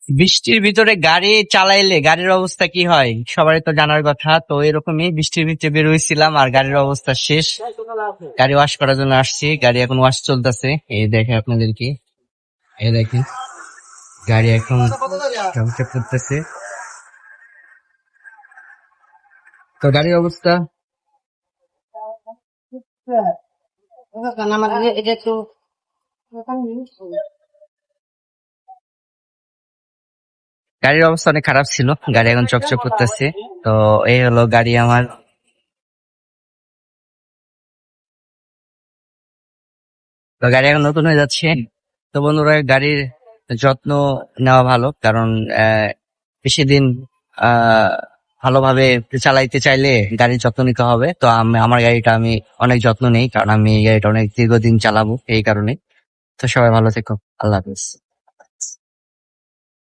বৃষ্টির ভিতরে গাড়ি চালাইলে গাড়ির অবস্থা কি হয় সবারই তো জানার কথা। তো এরকমই বৃষ্টির ভিতরে বের হয়েছিলাম আর গাড়ির অবস্থা শেষ। গাড়ি ওয়াশ করার জন্য আসছি, গাড়ি এখন ওয়াশ চলতেছে। এই দেখে আপনাদেরকে, এই দেখেন গাড়ি এখন চকচক করতেছে। তো গাড়ির অবস্থা গাড়ির অবস্থা অনেক খারাপ ছিল, গাড়ি এখন চকচক করতেছে। তো এই হলো গাড়ি আমার। তো গাড়ি এখন নতুন হয়ে যাচ্ছে। তো বন্ধুরা, গাড়ির যত্ন নেওয়া ভালো, কারণ বেশি দিন আহ ভালোভাবে চালাইতে চাইলে গাড়ির যত্ন নিতে হবে। তো আমার গাড়িটা আমি অনেক যত্ন নেই, কারণ আমি এই গাড়িটা অনেক দীর্ঘদিন চালাবো এই কারণে। তো সবাই ভালো থেকো, আল্লাহ হাফেজ।